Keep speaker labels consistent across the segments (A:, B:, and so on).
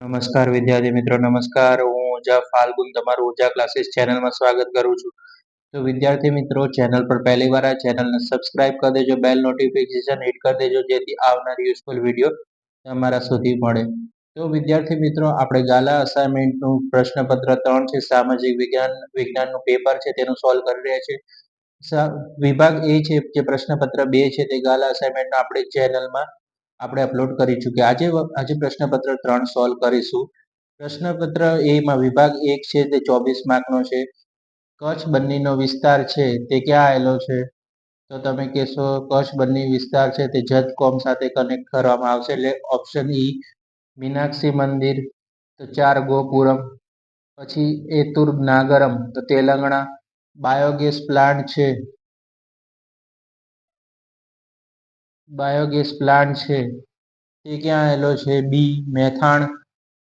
A: નમસ્કાર વિદ્યાર્થી મિત્રો, નમસ્કાર. હું ઓઝા ફાલ્ગુન તમારું ઓઝા ક્લાસીસ ચેનલમાં સ્વાગત કરું છું. તો વિદ્યાર્થી મિત્રો, ચેનલ પર પહેલી વાર આ ચેનલને સબસ્ક્રાઇબ કરી દેજો, બેલ નોટિફિકેશન હિટ કરી દેજો, જેથી આવનારી યુઝફુલ વિડીયો તમારા સુધી મળે. તો વિદ્યાર્થી મિત્રો, આપણે ગાલા અસાઇનમેન્ટનું પ્રશ્નપત્ર 3 છે, સામાજિક વિજ્ઞાનનું પેપર છે, તેનું સોલ્વ કરી રહ્યા છે. વિભાગ એ છે જે પ્રશ્નપત્ર 2 છે, તે ગાલા અસાઇનમેન્ટ આપણી ચેનલમાં આપણે અપલોડ કરી ચૂક્યા. આજે પ્રશ્નપત્ર 3 સોલ્વ કરીશું. પ્રશ્નપત્ર એમાં વિભાગ 1 છે, તે 24 માર્કનો છે. કચ્છ બન્નીનો વિસ્તાર છે તે ક્યાં આવેલો છે? તો તમે કહેશો કચ્છ બન્ની વિસ્તાર છે તે જત કોમ સાથે કનેક્ટ કરવામાં આવશે, એટલે ઓપ્શન ઈ મીનાક્ષી મંદિર, તો 4 ગોપુરમ. પછી એતુર નાગરમ, તો તેલંગણા. બાયોગેસ પ્લાન્ટ છે તે ક્યાં આવેલો છે? બી મેથાણ.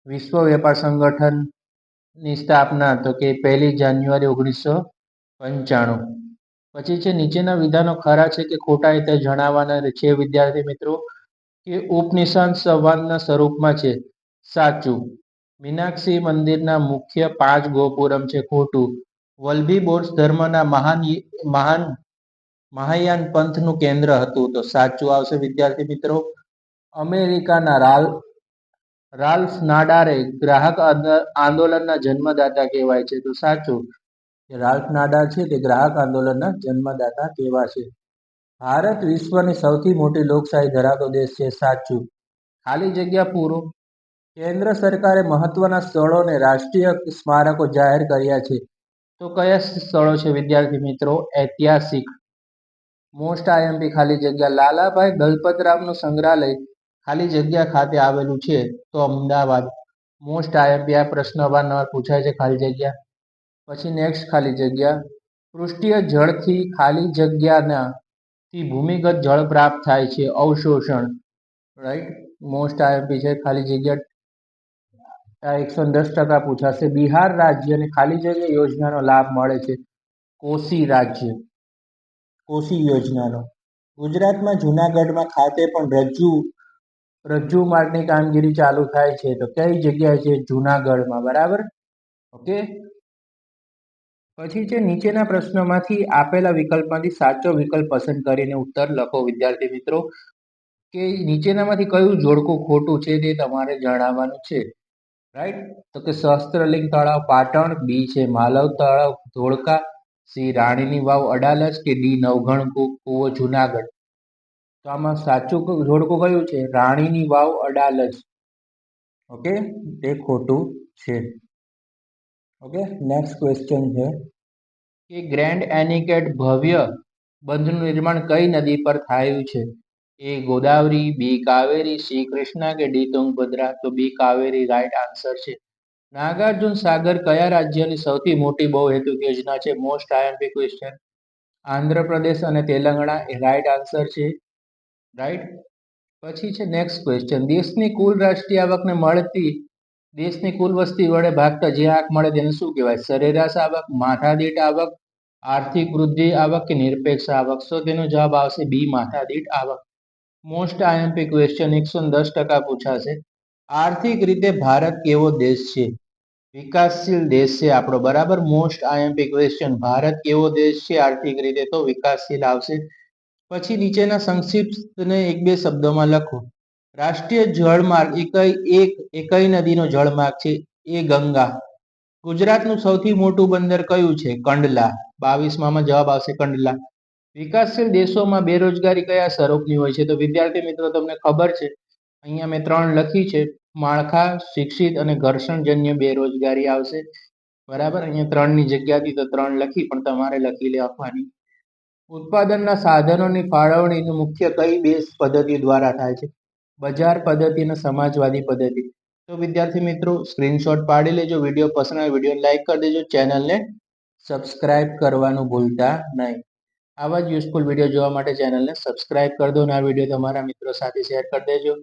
A: વિશ્વ વેપાર સંગઠનની સ્થાપના, તો કે 1 જાન્યુઆરી 1995. પછી છે નીચેના વિધાનો ખરા છે કે ખોટા એ તે જણાવવાના છે વિદ્યાર્થી મિત્રો. કે ઉપનિષદ સંવાદના સ્વરૂપમાં છે, સાચું. મીનાક્ષી મંદિરના મુખ્ય 5 ગોપુરમ છે, ખોટું. વલ્લભી બૌદ્ધ ધર્મના મહાયાન પંથનું કેન્દ્ર હતું, તો સાચું આવશે વિદ્યાર્થી મિત્રો. અમેરિકાના રાલ્ફ નાડારે ગ્રાહક આંદોલનના જન્મદાતા કહેવાય છે, તો સાચું. રાલ્ફ નાડાર છે તે ગ્રાહક આંદોલનના જન્મદાતા કહેવાશે. ભારત વિશ્વની સૌથી મોટી લોકશાહી ધરાવતો દેશ છે, સાચું. ખાલી જગ્યા પૂરો. કેન્દ્ર સરકારે મહત્વના સ્થળોને રાષ્ટ્રીય સ્મારકો જાહેર કર્યા છે, તો કયા સ્થળો છે વિદ્યાર્થી મિત્રો? ઐતિહાસિક. મોસ્ટ આઈએમપી ખાલી જગ્યા. લાલાભાઈ દલપતરામનું સંગ્રહાલય ખાલી જગ્યા ખાતે આવેલું છે, તો અમદાવાદ. મોસ્ટ આઈએમપી આ પ્રશ્ન અવારનવાર પૂછાય છે, ખાલી જગ્યા. પછી નેક્સ્ટ ખાલી જગ્યા. પૃષ્ઠીય જળથી ખાલી જગ્યાથી ભૂમિગત જળ પ્રાપ્ત થાય છે, અવશોષણ. રાઈટ, મોસ્ટ આઈએમપી છે ખાલી જગ્યા. 110% પૂછાશે. બિહાર રાજ્યને ખાલી જગ્યા યોજનાનો લાભ મળે છે, કોસી યોજનાનો. ગુજરાતમાં જૂનાગઢમાં ખાતે પણ રજ્જુ માર્ગની કામગીરી ચાલુ થાય છે, તો કઈ જગ્યાએ છે? જૂનાગઢમાં. બરાબર, ઓકે. પછી છે નીચેના પ્રશ્નોમાંથી આપેલા વિકલ્પમાંથી સાચો વિકલ્પ પસંદ કરીને ઉત્તર લખો વિદ્યાર્થી મિત્રો. કે નીચેનામાંથી કયું જોડકું ખોટું છે તે તમારે જણાવવાનું છે. રાઈટ, તો કે સહસ્ત્રલિંગ તળાવ પાટણ, બી છે માલવ તળાવ ધોળકા, સી રાણીની વાવ અડાલજ, કે ડી નવઘણ કૂવો જુનાગઢ. તો આમાં સાચું જોડકું કયું છે? રાણીની વાવ અડાલજ. ઓકે, તે ખોટું છે. ઓકે, નેક્સ્ટ ક્વેશ્ચન છે કે ગ્રેન્ડ એનિકેટ ભવ્ય બંધનું નિર્માણ કઈ નદી પર થયું છે? એ ગોદાવરી, બી કાવેરી, સી કૃષ્ણા, કે ડી તુંગભદ્રા. તો બી કાવેરી રાઈટ આન્સર છે. નાગાર્જુન સાગર કયા રાજ્યની સૌથી મોટી બહુહેતુક યોજના છે? Most IMP question. આંધ્રપ્રદેશ અને તેલંગાણા એ રાઈટ આન્સર છે. રાઈટ. પછી છે નેક્સ્ટ ક્વેશ્ચન. દેશની કુલ રાષ્ટ્રીય આવકને મળતી દેશની કુલ વસ્તી વડે ભાગતા જે આંક મળે તેને શું કહેવાય? સરેરાશ આવક, માથાદીઠ આવક, આર્થિક વૃદ્ધિ આવક, કે નિરપેક્ષ આવક. તો તેનો જવાબ આવશે બી માથાદીઠ આવક. Most IMP question 110% પૂછાશે. આર્થિક રીતે ભારત કેવો દેશ છે? વિકાસશીલ દેશ છે આપણો. બરાબર, મોસ્ટ આઈએમપી ક્વેશ્ચન. ભારત કેવો દેશ છે આર્થિક રીતે? તો વિકાસશીલ આવશે. પછી નીચેના સંક્ષિપ્તને 1-2 શબ્દોમાં લખો. રાષ્ટ્રીય જળમાર્ગ એ કઈ નદીનો જળમાર્ગ છે? એ ગંગા. ગુજરાતનું સૌથી મોટું બંદર કયું છે? કંડલા. 22માં જવાબ આવશે કંડલા. વિકાસશીલ દેશોમાં બેરોજગારી કયા સ્વરૂપની હોય છે? તો વિદ્યાર્થી મિત્રો તમને ખબર છે, અહીંયા મેં 3 લખી છે. માળખા, શિક્ષિત અને ઘર્ષણજન્ય બેરોજગારી આવશે. બરાબર, અહીંયા 3ની જગ્યાથી તો 3 લખી, પણ તમારે લખી લેવાની. ઉત્પાદનના સાધનોની ફાળવણી મુખ્ય કઈ 2 પદ્ધતિ દ્વારા થાય છે? બજાર પદ્ધતિ અને સમાજવાદી પદ્ધતિ. તો વિદ્યાર્થી મિત્રો સ્ક્રીનશોટ પાડી લેજો. વિડીયો પસંદ આવે વિડીયો લાઈક કરી દેજો, ચેનલને સબસ્ક્રાઇબ કરવાનું ભૂલતા નહીં. આવા જ યુઝફુલ વિડીયો જોવા માટે ચેનલને સબસ્ક્રાઇબ કરી દો અને આ વિડીયો તમારા મિત્રો સાથે શેર કરી દેજો.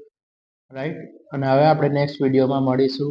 A: રાઈટ, અને હવે આપણે નેક્સ્ટ વિડીયોમાં મળીશું.